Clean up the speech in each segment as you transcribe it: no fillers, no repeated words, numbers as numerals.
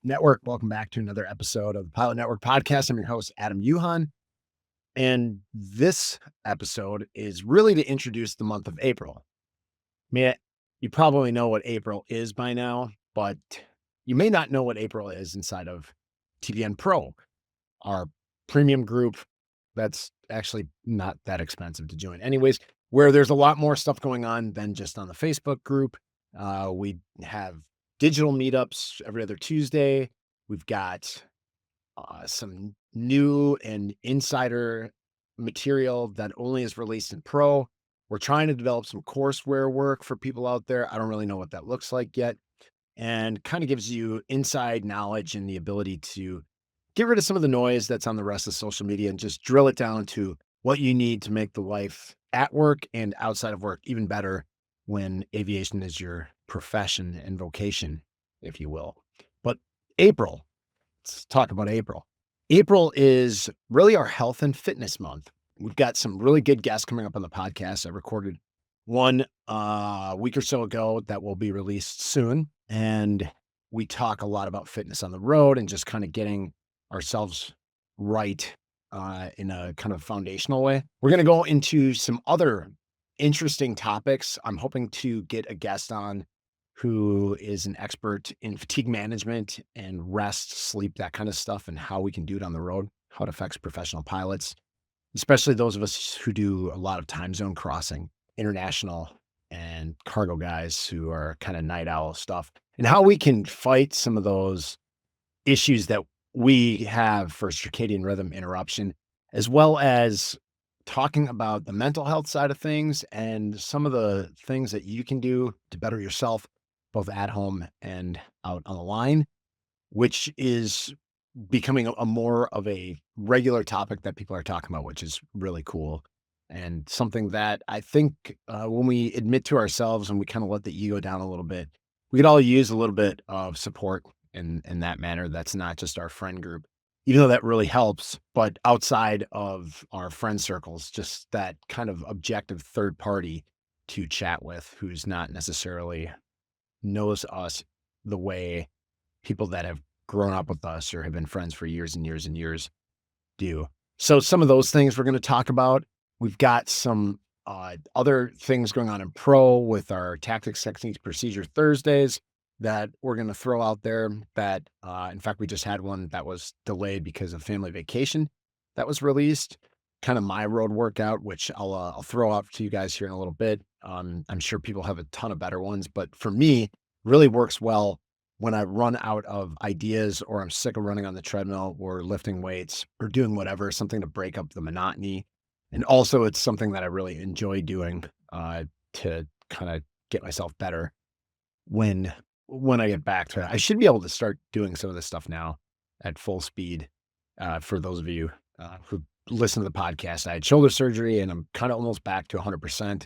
Network. Welcome back to another episode of the Pilot Network podcast. I'm your host, Adam Uhan. And this episode is really to introduce the month of April. I mean, you probably know what April is by now, but you may not know what April is inside of TPN Pro, our premium group that's actually not that expensive to join. Anyways, where there's a lot more stuff going on than just on the Facebook group. We have digital meetups every other Tuesday. We've got some new and insider material that only is released in Pro. We're trying to develop some courseware work for people out there. I don't really know what that looks like yet, and kind of gives you inside knowledge and the ability to get rid of some of the noise that's on the rest of social media and just drill it down to what you need to make the life at work and outside of work even better when aviation is your profession and vocation, if you will. But April, let's talk about April. April is really our health and fitness month. We've got some really good guests coming up on the podcast. I recorded one a week or so ago that will be released soon. And we talk a lot about fitness on the road and just kind of getting ourselves right in a kind of foundational way. We're going to go into some other interesting topics. I'm hoping to get a guest on who is an expert in fatigue management and rest, sleep, that kind of stuff, and how we can do it on the road, how it affects professional pilots, especially those of us who do a lot of time zone crossing, international and cargo guys who are kind of night owl stuff, and how we can fight some of those issues that we have for circadian rhythm interruption, as well as talking about the mental health side of things and some of the things that you can do to better yourself, both at home and out on the line, which is becoming a more of a regular topic that people are talking about, which is really cool. And something that I think when we admit to ourselves and we kind of let the ego down a little bit, we could all use a little bit of support in that manner. That's not just our friend group, even though that really helps, but outside of our friend circles, just that kind of objective third party to chat with who's not necessarily knows us the way people that have grown up with us or have been friends for years and years and years do. So some of those things we're going to talk about. We've got some other things going on in Pro with our tactics, techniques, procedure Thursdays that we're going to throw out there that, in fact, we just had one that was delayed because of family vacation that was released. Kind of my road workout, which I'll throw out to you guys here in a little bit. I'm sure people have a ton of better ones, but for me, really works well when I run out of ideas or I'm sick of running on the treadmill or lifting weights or doing whatever, something to break up the monotony. And also it's something that I really enjoy doing to kind of get myself better when I get back to it. I should be able to start doing some of this stuff now at full speed. For those of you who listen to the podcast, I had shoulder surgery and I'm kind of almost back to 100%,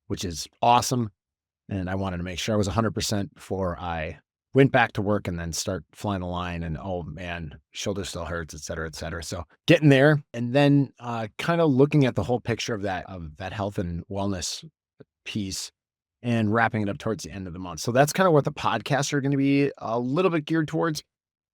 which is awesome. And I wanted to make sure I was 100% before I went back to work and then start flying the line and, oh man, shoulder still hurts, et cetera, et cetera. So getting there and then kind of looking at the whole picture of that health and wellness piece and wrapping it up towards the end of the month. So that's kind of what the podcasts are going to be a little bit geared towards.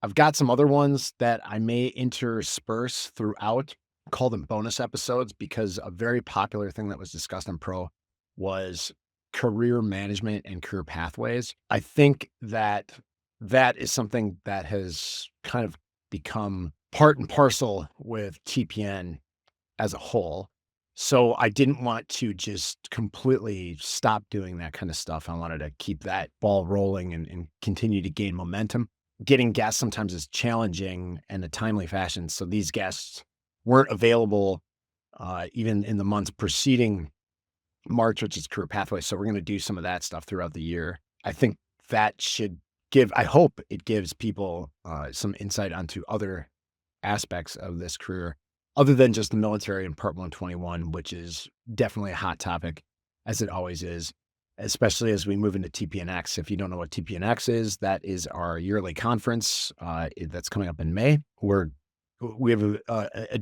I've got some other ones that I may intersperse throughout, call them bonus episodes, because a very popular thing that was discussed on Pro was career management and career pathways. I think that is something that has kind of become part and parcel with TPN as a whole. So I didn't want to just completely stop doing that kind of stuff. I wanted to keep that ball rolling and continue to gain momentum. Getting guests sometimes is challenging in a timely fashion. So these guests weren't available even in the months preceding March, which is career pathway. So we're going to do some of that stuff throughout the year. I think that should I hope it gives people some insight onto other aspects of this career other than just the military and Part 121, which is definitely a hot topic, as it always is, especially as we move into TPNX. If you don't know what TPNX is, that is our yearly conference that's coming up in May. We have a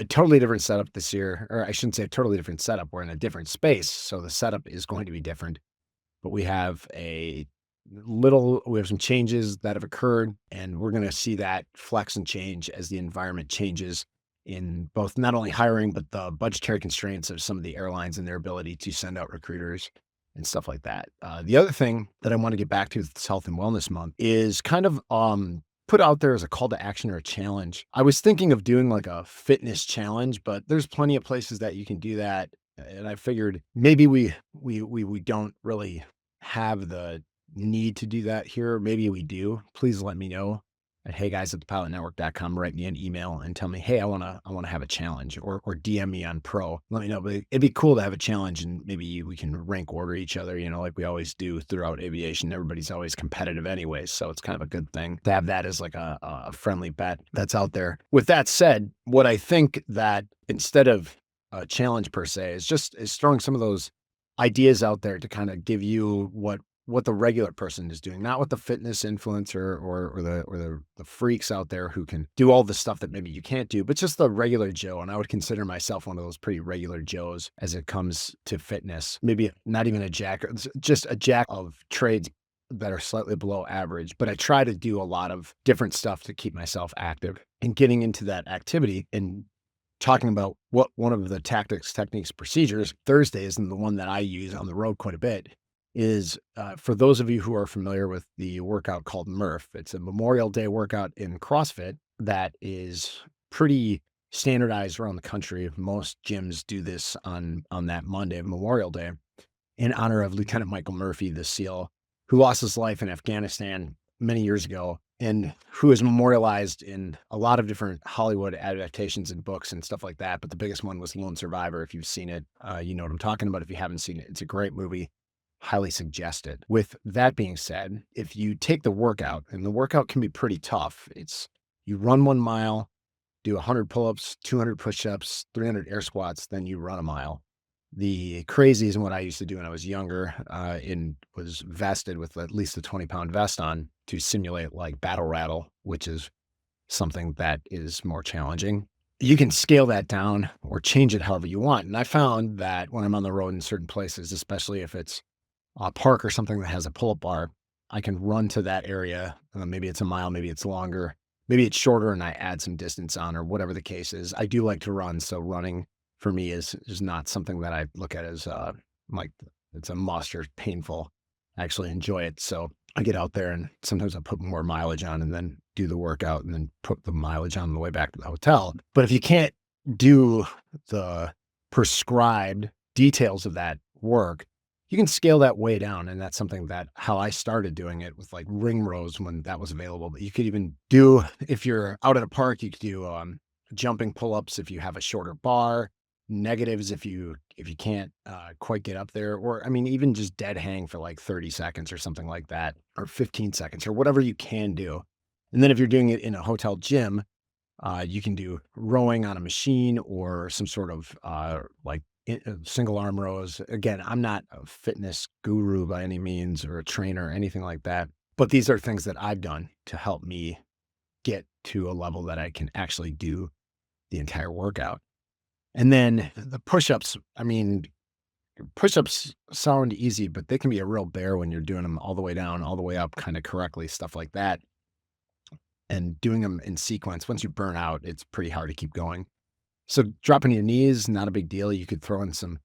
totally different setup this year, or I shouldn't say a totally different setup. We're in a different space, so the setup is going to be different. But we have a we have some changes that have occurred, and we're going to see that flex and change as the environment changes in both not only hiring, but the budgetary constraints of some of the airlines and their ability to send out recruiters and stuff like that. The other thing that I want to get back to with this Health and Wellness Month is kind of put out there as a call to action or a challenge. I was thinking of doing like a fitness challenge, but there's plenty of places that you can do that. And I figured maybe we don't really have the need to do that here. Maybe we do. Please let me know at heyguys@thepilotnetwork.com. Write me an email and tell me, hey, I wanna have a challenge, or DM me on Pro. Let me know. But it'd be cool to have a challenge, and maybe we can rank order each other, like we always do throughout aviation. Everybody's always competitive anyways. So it's kind of a good thing to have that as like a friendly bet that's out there. With that said, what I think that instead of a challenge per se is throwing some of those ideas out there to kind of give you what the regular person is doing, not what the fitness influencer or the freaks out there who can do all the stuff that maybe you can't do, but just the regular Joe. And I would consider myself one of those pretty regular Joes as it comes to fitness. Maybe not even a jack, just a jack of trades that are slightly below average, but I try to do a lot of different stuff to keep myself active. And getting into that activity and talking about what one of the tactics, techniques, procedures, Thursdays, and the one that I use on the road quite a bit is for those of you who are familiar with the workout called Murph. It's a Memorial Day workout in CrossFit that is pretty standardized around the country. Most gyms do this on that Monday of Memorial Day in honor of Lieutenant Michael Murphy, the SEAL who lost his life in Afghanistan many years ago, and who is memorialized in a lot of different Hollywood adaptations and books and stuff like that. But the biggest one was Lone Survivor. If you've seen it, you know what I'm talking about. If you haven't seen it, it's a great movie. Highly suggested. With that being said, if you take the workout, and the workout can be pretty tough, you run 1 mile, do 100 pull-ups, 200 push-ups, 300 air squats, then you run a mile. The crazies and what I used to do when I was younger, and was vested with at least a 20-pound vest on to simulate like battle rattle, which is something that is more challenging. You can scale that down or change it however you want. And I found that when I'm on the road in certain places, especially if it's a park or something that has a pull-up bar, I can run to that area. Maybe it's a mile, maybe it's longer, maybe it's shorter, and I add some distance on, or whatever the case is. I do like to run, so running for me is not something that I look at as like it's a must or painful. I actually enjoy it, so I get out there and sometimes I put more mileage on and then do the workout and then put the mileage on the way back to the hotel. But if you can't do the prescribed details of that work, you can scale that way down. And that's something that how I started doing it with like ring rows when that was available. But you could even do, if you're out at a park, you could do jumping pull-ups if you have a shorter bar, negatives if you can't quite get up there, or I mean, even just dead hang for like 30 seconds or something like that, or 15 seconds or whatever you can do. And then if you're doing it in a hotel gym, you can do rowing on a machine or some sort of single arm rows. Again, I'm not a fitness guru by any means or a trainer or anything like that, but these are things that I've done to help me get to a level that I can actually do the entire workout. And then the push-ups, I mean, push-ups sound easy, but they can be a real bear when you're doing them all the way down, all the way up kind of correctly, stuff like that. And doing them in sequence, once you burn out, it's pretty hard to keep going. So dropping your knees, not a big deal. You could throw in some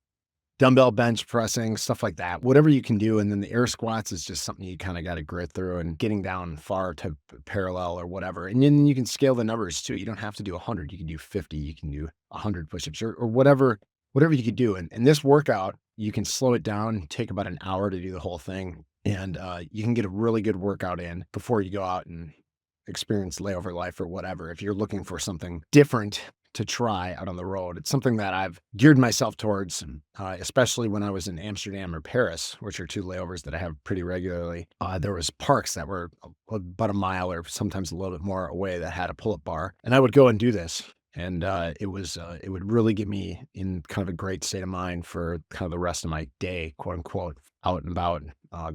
dumbbell bench pressing, stuff like that, whatever you can do. And then the air squats is just something you kind of got to grit through, and getting down far to parallel or whatever. And then you can scale the numbers too. You don't have to do 100. You can do 50. You can do 100 push-ups or whatever you could do. And this workout, you can slow it down, take about an hour to do the whole thing. And you can get a really good workout in before you go out and experience layover life or whatever. If you're looking for something different to try out on the road, it's something that I've geared myself towards, especially when I was in Amsterdam or Paris, which are two layovers that I have pretty regularly. There was parks that were about a mile or sometimes a little bit more away that had a pull-up bar, and I would go and do this. And it would really get me in kind of a great state of mind for kind of the rest of my day, quote unquote, out and about,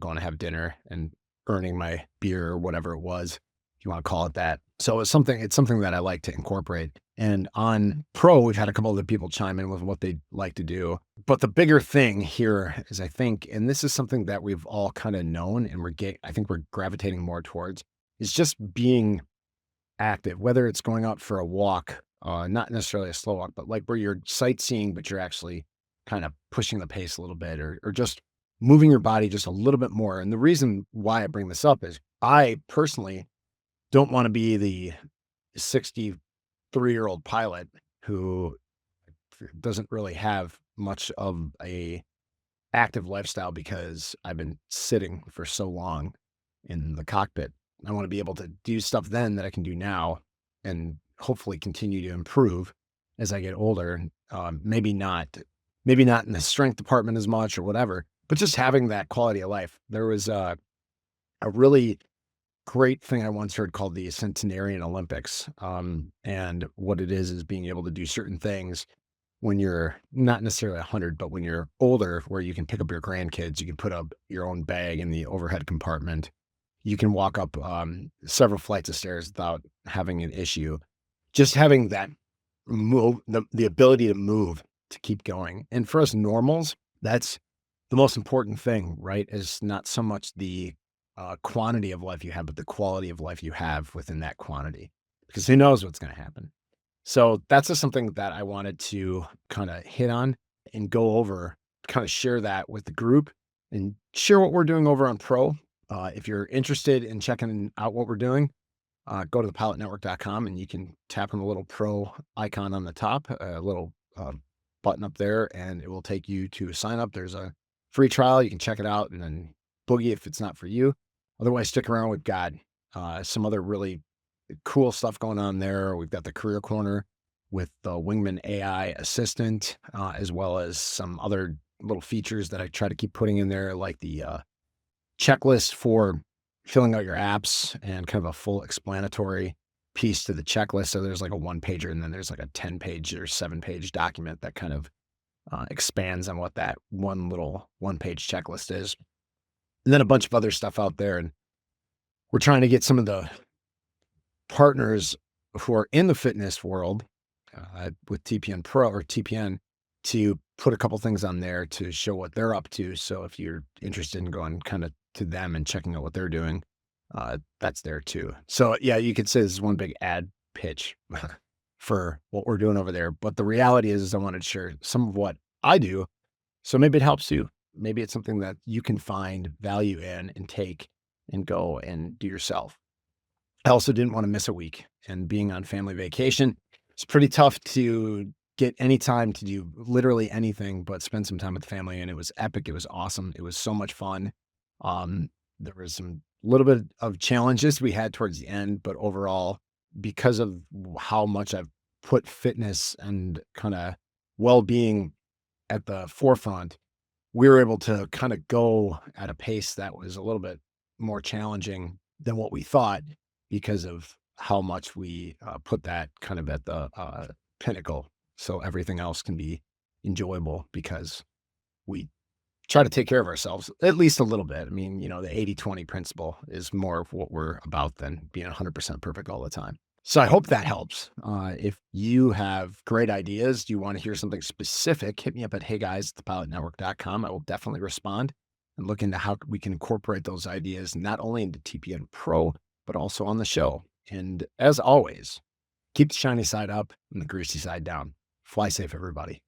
going to have dinner and earning my beer or whatever it was, if you want to call it that. So it's something that I like to incorporate. And on Pro, we've had a couple other people chime in with what they'd like to do. But the bigger thing here is, I think, and this is something that we've all kind of known and I think we're gravitating more towards, is just being active, whether it's going out for a walk, not necessarily a slow walk, but like where you're sightseeing, but you're actually kind of pushing the pace a little bit, or just moving your body just a little bit more. And the reason why I bring this up is I personally don't want to be the 63-year-old pilot who doesn't really have much of a active lifestyle because I've been sitting for so long in the cockpit. I want to be able to do stuff then that I can do now and hopefully continue to improve as I get older. Maybe not in the strength department as much or whatever, but just having that quality of life. There was a really great thing I once heard called the Centenarian Olympics. And what it is being able to do certain things when you're not necessarily 100, but when you're older, where you can pick up your grandkids, you can put up your own bag in the overhead compartment. You can walk up several flights of stairs without having an issue. Just having that the ability to move, to keep going. And for us normals, that's the most important thing, right? Is not so much the quantity of life you have, but the quality of life you have within that quantity, because who knows what's going to happen. So that's just something that I wanted to kind of hit on and go over, kind of share that with the group and share what we're doing over on Pro. If you're interested in checking out what we're doing, go to thepilotnetwork.com and you can tap on the little Pro icon on the top, a little button up there, and it will take you to sign up. There's a free trial. You can check it out and then boogie if it's not for you. Otherwise, stick around. We've got some other really cool stuff going on there. We've got the career corner with the Wingman AI assistant, as well as some other little features that I try to keep putting in there, like the checklist for filling out your apps and kind of a full explanatory piece to the checklist. So there's like a 1-pager and then there's like a 10-page or 7-page document that kind of expands on what that one little 1-page checklist is. And then a bunch of other stuff out there. And we're trying to get some of the partners who are in the fitness world with TPN Pro or TPN to put a couple things on there to show what they're up to. So if you're interested in going kind of to them and checking out what they're doing, that's there too. So yeah, you could say this is one big ad pitch for what we're doing over there. But the reality is I wanted to share some of what I do. So maybe it helps you. Maybe it's something that you can find value in and take and go and do yourself. I also didn't want to miss a week, and being on family vacation, it's pretty tough to get any time to do literally anything but spend some time with the family. And it was epic. It was awesome. It was so much fun. There was some little bit of challenges we had towards the end, but overall, because of how much I've put fitness and kind of well-being at the forefront, we were able to kind of go at a pace that was a little bit more challenging than what we thought, because of how much we put that kind of at the pinnacle. So everything else can be enjoyable because we try to take care of ourselves at least a little bit. I mean, the 80-20 principle is more of what we're about than being 100% perfect all the time. So I hope that helps. If you have great ideas, do you want to hear something specific, hit me up at heyguys@thepilotnetwork.com. I will definitely respond and look into how we can incorporate those ideas, not only into TPN Pro, but also on the show. And as always, keep the shiny side up and the greasy side down. Fly safe, everybody.